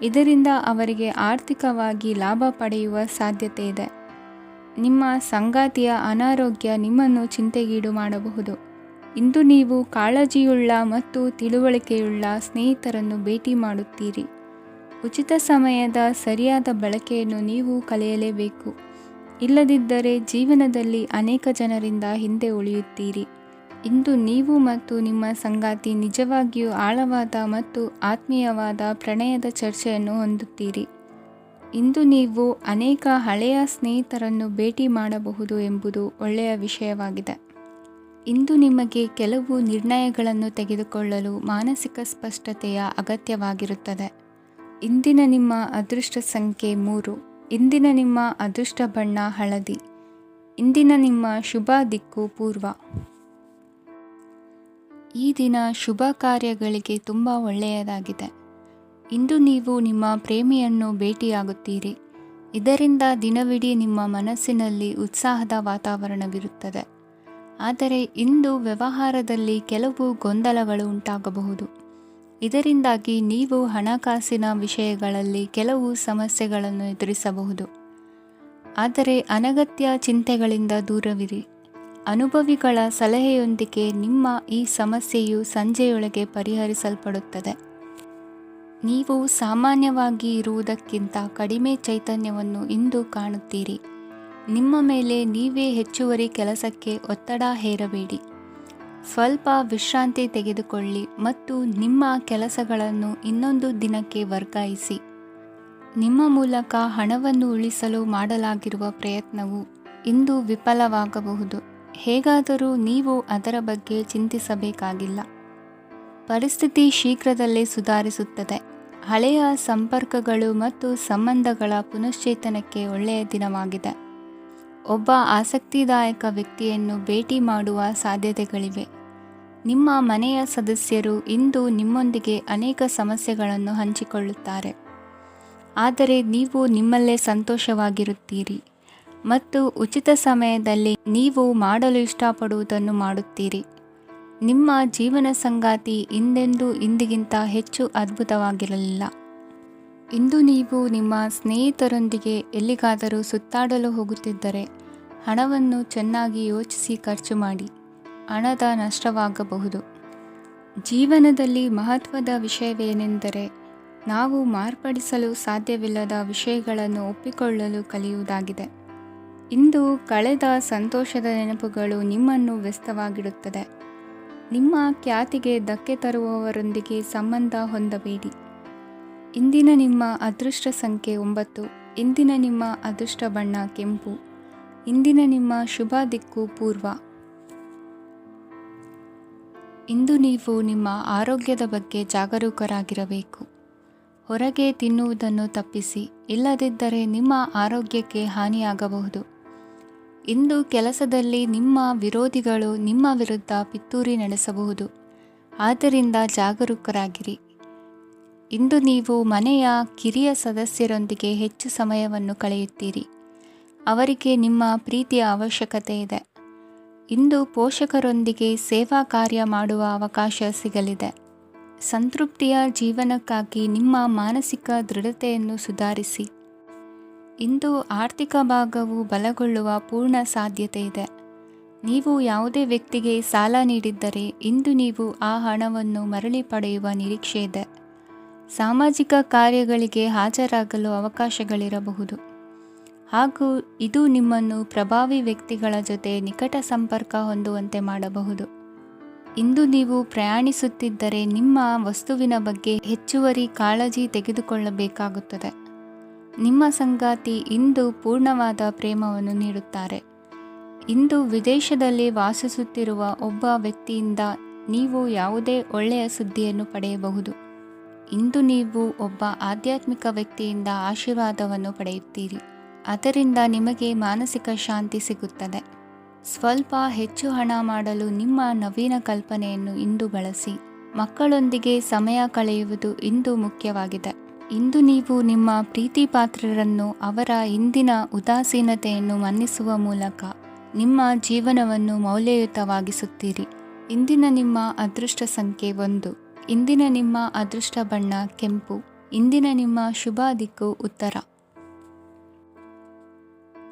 ಇದರಿಂದ ಅವರಿಗೆ ಆರ್ಥಿಕವಾಗಿ ಲಾಭ ಪಡೆಯುವ ಸಾಧ್ಯತೆ ಇದೆ. ನಿಮ್ಮ ಸಂಗಾತಿಯ ಅನಾರೋಗ್ಯ ನಿಮ್ಮನ್ನು ಚಿಂತೆಗೀಡು ಮಾಡಬಹುದು. ಇಂದು ನೀವು ಕಾಳಜಿಯುಳ್ಳ ಮತ್ತು ತಿಳುವಳಿಕೆಯುಳ್ಳ ಸ್ನೇಹಿತರನ್ನು ಭೇಟಿ ಮಾಡುತ್ತೀರಿ. ಉಚಿತ ಸಮಯದ ಸರಿಯಾದ ಬಳಕೆಯನ್ನು ನೀವು ಕಲಿಯಲೇಬೇಕು. ಇಲ್ಲದಿದ್ದರೆ ಜೀವನದಲ್ಲಿ ಅನೇಕ ಜನರಿಂದ ಹಿಂದೆ ಉಳಿಯುತ್ತೀರಿ. ಇಂದು ನೀವು ಮತ್ತು ನಿಮ್ಮ ಸಂಗಾತಿ ನಿಜವಾಗಿಯೂ ಆಳವಾದ ಮತ್ತು ಆತ್ಮೀಯವಾದ ಪ್ರಣಯದ ಚರ್ಚೆಯನ್ನು ಹೊಂದುತ್ತೀರಿ. ಇಂದು ನೀವು ಅನೇಕ ಹಳೆಯ ಸ್ನೇಹಿತರನ್ನು ಭೇಟಿ ಮಾಡಬಹುದು ಎಂಬುದು ಒಳ್ಳೆಯ ವಿಷಯವಾಗಿದೆ. ಇಂದು ನಿಮಗೆ ಕೆಲವು ನಿರ್ಣಯಗಳನ್ನು ತೆಗೆದುಕೊಳ್ಳಲು ಮಾನಸಿಕ ಸ್ಪಷ್ಟತೆಯ ಅಗತ್ಯವಾಗಿರುತ್ತದೆ. ಇಂದಿನ ನಿಮ್ಮ ಅದೃಷ್ಟ ಸಂಖ್ಯೆ 3. ಇಂದಿನ ನಿಮ್ಮ ಅದೃಷ್ಟ ಬಣ್ಣ ಹಳದಿ. ಇಂದಿನ ನಿಮ್ಮ ಶುಭ ದಿಕ್ಕು ಪೂರ್ವ. ಈ ದಿನ ಶುಭ ಕಾರ್ಯಗಳಿಗೆ ತುಂಬ ಒಳ್ಳೆಯದಾಗಿದೆ. ಇಂದು ನೀವು ನಿಮ್ಮ ಪ್ರೇಮಿಯನ್ನು ಭೇಟಿಯಾಗುತ್ತೀರಿ. ಇದರಿಂದ ದಿನವಿಡೀ ನಿಮ್ಮ ಮನಸ್ಸಿನಲ್ಲಿ ಉತ್ಸಾಹದ ವಾತಾವರಣವಿರುತ್ತದೆ. ಆದರೆ ಇಂದು ವ್ಯವಹಾರದಲ್ಲಿ ಕೆಲವು ಗೊಂದಲಗಳು ಉಂಟಾಗಬಹುದು. ಇದರಿಂದಾಗಿ ನೀವು ಹಣಕಾಸಿನ ವಿಷಯಗಳಲ್ಲಿ ಕೆಲವು ಸಮಸ್ಯೆಗಳನ್ನು ಎದುರಿಸಬಹುದು. ಆದರೆ ಅನಗತ್ಯ ಚಿಂತೆಗಳಿಂದ ದೂರವಿರಿ. ಅನುಭವಿಗಳ ಸಲಹೆಯೊಂದಿಗೆ ನಿಮ್ಮ ಈ ಸಮಸ್ಯೆಯು ಸಂಜೆಯೊಳಗೆ ಪರಿಹರಿಸಲ್ಪಡುತ್ತದೆ. ನೀವು ಸಾಮಾನ್ಯವಾಗಿ ಇರುವುದಕ್ಕಿಂತ ಕಡಿಮೆ ಚೈತನ್ಯವನ್ನು ಇಂದು ಕಾಣುತ್ತೀರಿ. ನಿಮ್ಮ ಮೇಲೆ ನೀವೇ ಹೆಚ್ಚುವರಿ ಕೆಲಸಕ್ಕೆ ಒತ್ತಡ ಹೇರಬೇಡಿ. ಸ್ವಲ್ಪ ವಿಶ್ರಾಂತಿ ತೆಗೆದುಕೊಳ್ಳಿ ಮತ್ತು ನಿಮ್ಮ ಕೆಲಸಗಳನ್ನು ಇನ್ನೊಂದು ದಿನಕ್ಕೆ ವರ್ಗಾಯಿಸಿ. ನಿಮ್ಮ ಮೂಲಕ ಹಣವನ್ನು ಉಳಿಸಲು ಮಾಡಲಾಗಿರುವ ಪ್ರಯತ್ನವು ಇಂದು ವಿಫಲವಾಗಬಹುದು. ಹೇಗಾದರೂ ನೀವು ಅದರ ಬಗ್ಗೆ ಚಿಂತಿಸಬೇಕಾಗಿಲ್ಲ. ಪರಿಸ್ಥಿತಿ ಶೀಘ್ರದಲ್ಲೇ ಸುಧಾರಿಸುತ್ತದೆ. ಹಳೆಯ ಸಂಪರ್ಕಗಳು ಮತ್ತು ಸಂಬಂಧಗಳ ಪುನಶ್ಚೇತನಕ್ಕೆ ಒಳ್ಳೆಯ ದಿನವಾಗಿದೆ. ಒಬ್ಬ ಆಸಕ್ತಿದಾಯಕ ವ್ಯಕ್ತಿಯನ್ನು ಭೇಟಿ ಮಾಡುವ ಸಾಧ್ಯತೆಗಳಿವೆ. ನಿಮ್ಮ ಮನೆಯ ಸದಸ್ಯರು ಇಂದು ನಿಮ್ಮೊಂದಿಗೆ ಅನೇಕ ಸಮಸ್ಯೆಗಳನ್ನು ಹಂಚಿಕೊಳ್ಳುತ್ತಾರೆ. ಆದರೆ ನೀವು ನಿಮ್ಮಲ್ಲೇ ಸಂತೋಷವಾಗಿರುತ್ತೀರಿ ಮತ್ತು ಉಚಿತ ಸಮಯದಲ್ಲಿ ನೀವು ಮಾಡಲು ಇಷ್ಟಪಡುವುದನ್ನು ಮಾಡುತ್ತೀರಿ. ನಿಮ್ಮ ಜೀವನ ಸಂಗಾತಿ ಇಂದೆಂದೂ ಇಂದಿಗಿಂತ ಹೆಚ್ಚು ಅದ್ಭುತವಾಗಿರಲಿಲ್ಲ. ಇಂದು ನೀವು ನಿಮ್ಮ ಸ್ನೇಹಿತರೊಂದಿಗೆ ಎಲ್ಲಿಗಾದರೂ ಸುತ್ತಾಡಲು ಹೋಗುತ್ತಿದ್ದರೆ ಹಣವನ್ನು ಚೆನ್ನಾಗಿ ಯೋಚಿಸಿ ಖರ್ಚು ಮಾಡಿ. ಹಣದ ನಷ್ಟವಾಗಬಹುದು. ಜೀವನದಲ್ಲಿ ಮಹತ್ವದ ವಿಷಯವೇನೆಂದರೆ ನಾವು ಮಾರ್ಪಡಿಸಲು ಸಾಧ್ಯವಿಲ್ಲದ ವಿಷಯಗಳನ್ನು ಒಪ್ಪಿಕೊಳ್ಳಲು ಕಲಿಯುವುದಾಗಿದೆ. ಇಂದು ಕಳೆದ ಸಂತೋಷದ ನೆನಪುಗಳು ನಿಮ್ಮನ್ನು ವ್ಯಸ್ತವಾಗಿಡುತ್ತದೆ. ನಿಮ್ಮ ಖ್ಯಾತಿಗೆ ಧಕ್ಕೆ ತರುವವರೊಂದಿಗೆ ಸಂಬಂಧ ಹೊಂದಬೇಡಿ. ಇಂದಿನ ನಿಮ್ಮ ಅದೃಷ್ಟ ಸಂಖ್ಯೆ 9. ಇಂದಿನ ನಿಮ್ಮ ಅದೃಷ್ಟ ಬಣ್ಣ ಕೆಂಪು. ಇಂದಿನ ನಿಮ್ಮ ಶುಭ ದಿಕ್ಕು ಪೂರ್ವ. ಇಂದು ನೀವು ನಿಮ್ಮ ಆರೋಗ್ಯದ ಬಗ್ಗೆ ಜಾಗರೂಕರಾಗಿರಬೇಕು. ಹೊರಗೆ ತಿನ್ನುವುದನ್ನು ತಪ್ಪಿಸಿ. ಇಲ್ಲದಿದ್ದರೆ ನಿಮ್ಮ ಆರೋಗ್ಯಕ್ಕೆ ಹಾನಿಯಾಗಬಹುದು. ಇಂದು ಕೆಲಸದಲ್ಲಿ ನಿಮ್ಮ ವಿರೋಧಿಗಳು ನಿಮ್ಮ ವಿರುದ್ಧ ಪಿತೂರಿ ನಡೆಸಬಹುದು. ಆದ್ದರಿಂದ ಜಾಗರೂಕರಾಗಿರಿ. ಇಂದು ನೀವು ಮನೆಯ ಕಿರಿಯ ಸದಸ್ಯರೊಂದಿಗೆ ಹೆಚ್ಚು ಸಮಯವನ್ನು ಕಳೆಯುತ್ತೀರಿ. ಅವರಿಗೆ ನಿಮ್ಮ ಪ್ರೀತಿಯ ಅವಶ್ಯಕತೆ ಇದೆ. ಇಂದು ಪೋಷಕರೊಂದಿಗೆ ಸೇವಾ ಕಾರ್ಯ ಮಾಡುವ ಅವಕಾಶ ಸಿಗಲಿದೆ. ಸಂತೃಪ್ತಿಯ ಜೀವನಕ್ಕಾಗಿ ನಿಮ್ಮ ಮಾನಸಿಕ ದೃಢತೆಯನ್ನು ಸುಧಾರಿಸಿ. ಇಂದು ಆರ್ಥಿಕ ಭಾಗವು ಬಲಗೊಳ್ಳುವ ಪೂರ್ಣ ಸಾಧ್ಯತೆ ಇದೆ. ನೀವು ಯಾವುದೇ ವ್ಯಕ್ತಿಗೆ ಸಾಲ ನೀಡಿದ್ದರೆ ಇಂದು ನೀವು ಆ ಹಣವನ್ನು ಮರಳಿ ಪಡೆಯುವ ನಿರೀಕ್ಷೆ ಇದೆ. ಸಾಮಾಜಿಕ ಕಾರ್ಯಗಳಿಗೆ ಹಾಜರಾಗಲು ಅವಕಾಶಗಳಿರಬಹುದು. ಹಾಗೂ ಇದು ನಿಮ್ಮನ್ನು ಪ್ರಭಾವಿ ವ್ಯಕ್ತಿಗಳ ಜೊತೆ ನಿಕಟ ಸಂಪರ್ಕ ಹೊಂದುವಂತೆ ಮಾಡಬಹುದು. ಇಂದು ನೀವು ಪ್ರಯಾಣಿಸುತ್ತಿದ್ದರೆ ನಿಮ್ಮ ವಸ್ತುವಿನ ಬಗ್ಗೆ ಹೆಚ್ಚುವರಿ ಕಾಳಜಿ ತೆಗೆದುಕೊಳ್ಳಬೇಕಾಗುತ್ತದೆ. ನಿಮ್ಮ ಸಂಗಾತಿ ಇಂದು ಪೂರ್ಣವಾದ ಪ್ರೇಮವನ್ನು ನೀಡುತ್ತಾರೆ. ಇಂದು ವಿದೇಶದಲ್ಲಿ ವಾಸಿಸುತ್ತಿರುವ ಒಬ್ಬ ವ್ಯಕ್ತಿಯಿಂದ ನೀವು ಯಾವುದೇ ಒಳ್ಳೆಯ ಸುದ್ದಿಯನ್ನು ಪಡೆಯಬಹುದು. ಇಂದು ನೀವು ಒಬ್ಬ ಆಧ್ಯಾತ್ಮಿಕ ವ್ಯಕ್ತಿಯಿಂದ ಆಶೀರ್ವಾದವನ್ನು ಪಡೆಯುತ್ತೀರಿ. ಅದರಿಂದ ನಿಮಗೆ ಮಾನಸಿಕ ಶಾಂತಿ ಸಿಗುತ್ತದೆ. ಸ್ವಲ್ಪ ಹೆಚ್ಚು ಹಣ ಮಾಡಲು ನಿಮ್ಮ ನವೀನ ಕಲ್ಪನೆಯನ್ನು ಇಂದು ಬಳಸಿ. ಮಕ್ಕಳೊಂದಿಗೆ ಸಮಯ ಕಳೆಯುವುದು ಇಂದು ಮುಖ್ಯವಾಗಿದೆ. ಇಂದು ನೀವು ನಿಮ್ಮ ಪ್ರೀತಿ ಪಾತ್ರರನ್ನು ಅವರ ಇಂದಿನ ಉದಾಸೀನತೆಯನ್ನು ಮನ್ನಿಸುವ ಮೂಲಕ ನಿಮ್ಮ ಜೀವನವನ್ನು ಮೌಲ್ಯಯುತವಾಗಿಸುತ್ತೀರಿ. ಇಂದಿನ ನಿಮ್ಮ ಅದೃಷ್ಟ ಸಂಖ್ಯೆ 1. ಇಂದಿನ ನಿಮ್ಮ ಅದೃಷ್ಟ ಬಣ್ಣ ಕೆಂಪು. ಇಂದಿನ ನಿಮ್ಮ ಶುಭ ದಿಕ್ಕು ಉತ್ತರ.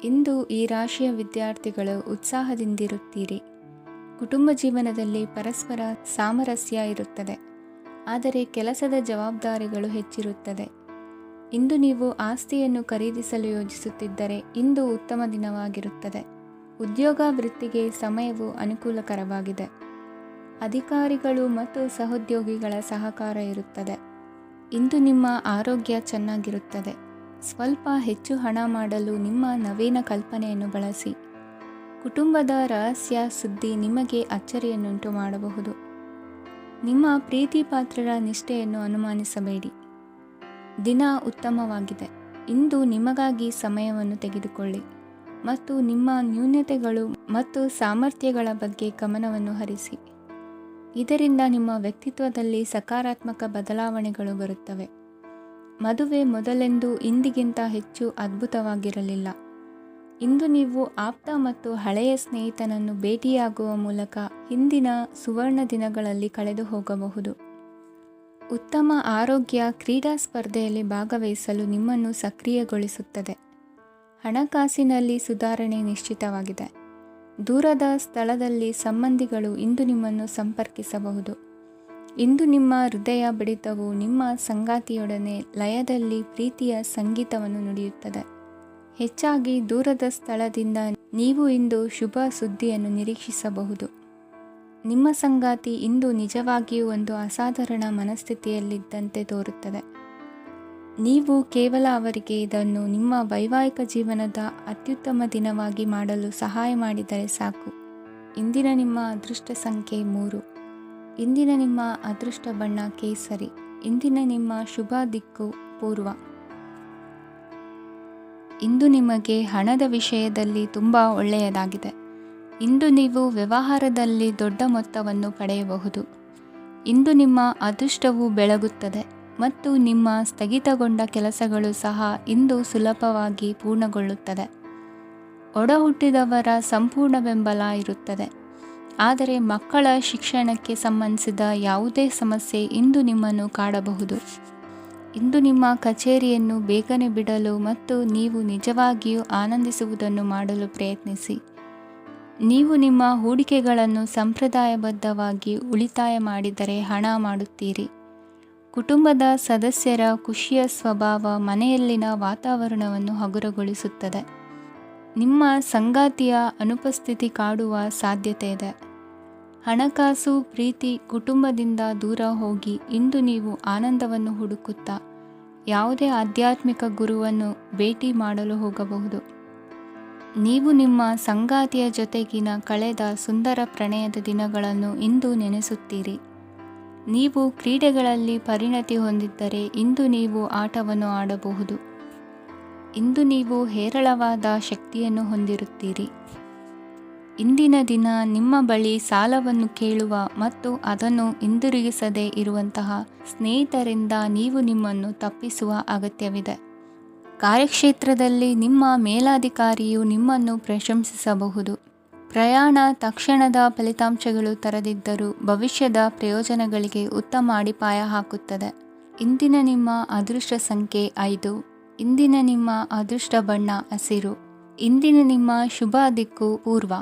ಇಂದು ಈ ರಾಶಿಯ ವಿದ್ಯಾರ್ಥಿಗಳು ಉತ್ಸಾಹದಿಂದಿರುತ್ತೀರಿ. ಕುಟುಂಬ ಜೀವನದಲ್ಲಿ ಪರಸ್ಪರ ಸಾಮರಸ್ಯ ಇರುತ್ತದೆ, ಆದರೆ ಕೆಲಸದ ಜವಾಬ್ದಾರಿಗಳು ಹೆಚ್ಚಿರುತ್ತದೆ. ಇಂದು ನೀವು ಆಸ್ತಿಯನ್ನು ಖರೀದಿಸಲು ಯೋಜಿಸುತ್ತಿದ್ದರೆ ಇಂದು ಉತ್ತಮ ದಿನವಾಗಿರುತ್ತದೆ. ಉದ್ಯೋಗ ವೃತ್ತಿಗೆ ಸಮಯವು ಅನುಕೂಲಕರವಾಗಿದೆ. ಅಧಿಕಾರಿಗಳು ಮತ್ತು ಸಹೋದ್ಯೋಗಿಗಳ ಸಹಕಾರ ಇರುತ್ತದೆ. ಇಂದು ನಿಮ್ಮ ಆರೋಗ್ಯ ಚೆನ್ನಾಗಿರುತ್ತದೆ. ಸ್ವಲ್ಪ ಹೆಚ್ಚು ಹಣ ಮಾಡಲು ನಿಮ್ಮ ನವೀನ ಕಲ್ಪನೆಯನ್ನು ಬಳಸಿ. ಕುಟುಂಬದ ರಹಸ್ಯ ಸುದ್ದಿ ನಿಮಗೆ ಅಚ್ಚರಿಯನ್ನುಂಟು ಮಾಡಬಹುದು. ನಿಮ್ಮ ಪ್ರೀತಿ ಪಾತ್ರರ ನಿಷ್ಠೆಯನ್ನು ಅನುಮಾನಿಸಬೇಡಿ. ದಿನ ಉತ್ತಮವಾಗಿದೆ. ಇಂದು ನಿಮಗಾಗಿ ಸಮಯವನ್ನು ತೆಗೆದುಕೊಳ್ಳಿ ಮತ್ತು ನಿಮ್ಮ ನ್ಯೂನತೆಗಳು ಮತ್ತು ಸಾಮರ್ಥ್ಯಗಳ ಬಗ್ಗೆ ಗಮನವನ್ನು ಹರಿಸಿ. ಇದರಿಂದ ನಿಮ್ಮ ವ್ಯಕ್ತಿತ್ವದಲ್ಲಿ ಸಕಾರಾತ್ಮಕ ಬದಲಾವಣೆಗಳು ಬರುತ್ತವೆ. ಮದುವೆ ಮೊದಲೆಂದೂ ಇಂದಿಗಿಂತ ಹೆಚ್ಚು ಅದ್ಭುತವಾಗಿರಲಿಲ್ಲ. ಇಂದು ನೀವು ಆಪ್ತ ಮತ್ತು ಹಳೆಯ ಸ್ನೇಹಿತನನ್ನು ಭೇಟಿಯಾಗುವ ಮೂಲಕ ಹಿಂದಿನ ಸುವರ್ಣ ದಿನಗಳಲ್ಲಿ ಕಳೆದು ಹೋಗಬಹುದು. ಉತ್ತಮ ಆರೋಗ್ಯ ಕ್ರೀಡಾ ಸ್ಪರ್ಧೆಯಲ್ಲಿ ಭಾಗವಹಿಸಲು ನಿಮ್ಮನ್ನು ಸಕ್ರಿಯಗೊಳಿಸುತ್ತದೆ. ಹಣಕಾಸಿನಲ್ಲಿ ಸುಧಾರಣೆ ನಿಶ್ಚಿತವಾಗಿದೆ. ದೂರದ ಸ್ಥಳದಲ್ಲಿ ಸಂಬಂಧಿಗಳು ಇಂದು ನಿಮ್ಮನ್ನು ಸಂಪರ್ಕಿಸಬಹುದು. ಇಂದು ನಿಮ್ಮ ಹೃದಯ ಬಡಿತವು ನಿಮ್ಮ ಸಂಗಾತಿಯೊಡನೆ ಲಯದಲ್ಲಿ ಪ್ರೀತಿಯ ಸಂಗೀತವನ್ನು ನುಡಿಯುತ್ತದೆ. ಹೆಚ್ಚಾಗಿ ದೂರದ ಸ್ಥಳದಿಂದ ನೀವು ಇಂದು ಶುಭ ಸುದ್ದಿಯನ್ನು ನಿರೀಕ್ಷಿಸಬಹುದು. ನಿಮ್ಮ ಸಂಗಾತಿ ಇಂದು ನಿಜವಾಗಿಯೂ ಒಂದು ಅಸಾಧಾರಣ ಮನಸ್ಥಿತಿಯಲ್ಲಿದ್ದಂತೆ ತೋರುತ್ತದೆ. ನೀವು ಕೇವಲ ಅವರಿಗೆ ಇದನ್ನು ನಿಮ್ಮ ವೈವಾಹಿಕ ಜೀವನದ ಅತ್ಯುತ್ತಮ ದಿನವಾಗಿ ಮಾಡಲು ಸಹಾಯ ಮಾಡಿದರೆ ಸಾಕು. ಇಂದಿನ ನಿಮ್ಮ ಅದೃಷ್ಟ ಸಂಖ್ಯೆ 3. ಇಂದಿನ ನಿಮ್ಮ ಅದೃಷ್ಟ ಬಣ್ಣ ಕೇಸರಿ. ಇಂದಿನ ನಿಮ್ಮ ಶುಭ ದಿಕ್ಕು ಪೂರ್ವ. ಇಂದು ನಿಮಗೆ ಹಣದ ವಿಷಯದಲ್ಲಿ ತುಂಬ ಒಳ್ಳೆಯದಾಗಿದೆ. ಇಂದು ನೀವು ವ್ಯವಹಾರದಲ್ಲಿ ದೊಡ್ಡ ಮೊತ್ತವನ್ನು ಪಡೆಯಬಹುದು. ಇಂದು ನಿಮ್ಮ ಅದೃಷ್ಟವು ಬೆಳಗುತ್ತದೆ ಮತ್ತು ನಿಮ್ಮ ಸ್ಥಗಿತಗೊಂಡ ಕೆಲಸಗಳು ಸಹ ಇಂದು ಸುಲಭವಾಗಿ ಪೂರ್ಣಗೊಳ್ಳುತ್ತದೆ. ಒಡಹುಟ್ಟಿದವರ ಸಂಪೂರ್ಣ ಬೆಂಬಲ ಇರುತ್ತದೆ. ಆದರೆ ಮಕ್ಕಳ ಶಿಕ್ಷಣಕ್ಕೆ ಸಂಬಂಧಿಸಿದ ಯಾವುದೇ ಸಮಸ್ಯೆ ಇಂದು ನಿಮ್ಮನ್ನು ಕಾಡಬಹುದು. ಇಂದು ನಿಮ್ಮ ಕಚೇರಿಯನ್ನು ಬೇಗನೆ ಬಿಡಲು ಮತ್ತು ನೀವು ನಿಜವಾಗಿಯೂ ಆನಂದಿಸುವುದನ್ನು ಮಾಡಲು ಪ್ರಯತ್ನಿಸಿ. ನೀವು ನಿಮ್ಮ ಹೂಡಿಕೆಗಳನ್ನು ಸಂಪ್ರದಾಯಬದ್ಧವಾಗಿ ಉಳಿತಾಯ ಮಾಡಿದರೆ ಹಣ ಮಾಡುತ್ತೀರಿ. ಕುಟುಂಬದ ಸದಸ್ಯರ ಖುಷಿಯ ಸ್ವಭಾವ ಮನೆಯಲ್ಲಿನ ವಾತಾವರಣವನ್ನು ಹಗುರಗೊಳಿಸುತ್ತದೆ. ನಿಮ್ಮ ಸಂಗಾತಿಯ ಅನುಪಸ್ಥಿತಿ ಕಾಡುವ ಸಾಧ್ಯತೆ ಇದೆ. ಹಣಕಾಸು ಪ್ರೀತಿ ಕುಟುಂಬದಿಂದ ದೂರ ಹೋಗಿ ಇಂದು ನೀವು ಆನಂದವನ್ನು ಹುಡುಕುತ್ತಾ ಯಾವುದೇ ಆಧ್ಯಾತ್ಮಿಕ ಗುರುವನ್ನು ಭೇಟಿ ಮಾಡಲು ಹೋಗಬಹುದು. ನೀವು ನಿಮ್ಮ ಸಂಗಾತಿಯ ಜೊತೆಗಿನ ಕಳೆದ ಸುಂದರ ಪ್ರಣಯದ ದಿನಗಳನ್ನು ಇಂದು ನೆನೆಸುತ್ತೀರಿ. ನೀವು ಕ್ರೀಡೆಗಳಲ್ಲಿ ಪರಿಣತಿ ಹೊಂದಿದ್ದರೆ ಇಂದು ನೀವು ಆಟವನ್ನು ಆಡಬಹುದು. ಇಂದು ನೀವು ಹೇರಳವಾದ ಶಕ್ತಿಯನ್ನು ಹೊಂದಿರುತ್ತೀರಿ. ಇಂದಿನ ದಿನ ನಿಮ್ಮ ಬಳಿ ಸಾಲವನ್ನು ಕೇಳುವ ಮತ್ತು ಅದನ್ನು ಹಿಂದಿರುಗಿಸದೇ ಇರುವಂತಹ ಸ್ನೇಹಿತರಿಂದ ನೀವು ನಿಮ್ಮನ್ನು ತಪ್ಪಿಸುವ ಅಗತ್ಯವಿದೆ. ಕಾರ್ಯಕ್ಷೇತ್ರದಲ್ಲಿ ನಿಮ್ಮ ಮೇಲಾಧಿಕಾರಿಯು ನಿಮ್ಮನ್ನು ಪ್ರಶಂಸಿಸಬಹುದು. ಪ್ರಯಾಣ ತಕ್ಷಣದ ಫಲಿತಾಂಶಗಳು ತರದಿದ್ದರೂ ಭವಿಷ್ಯದ ಪ್ರಯೋಜನಗಳಿಗೆ ಉತ್ತಮ ಅಡಿಪಾಯ ಹಾಕುತ್ತದೆ. ಇಂದಿನ ನಿಮ್ಮ ಅದೃಷ್ಟ ಸಂಖ್ಯೆ 5. ಇಂದಿನ ನಿಮ್ಮ ಅದೃಷ್ಟ ಬಣ್ಣ ಹಸಿರು. ಇಂದಿನ ನಿಮ್ಮ ಶುಭ ದಿಕ್ಕು ಪೂರ್ವ.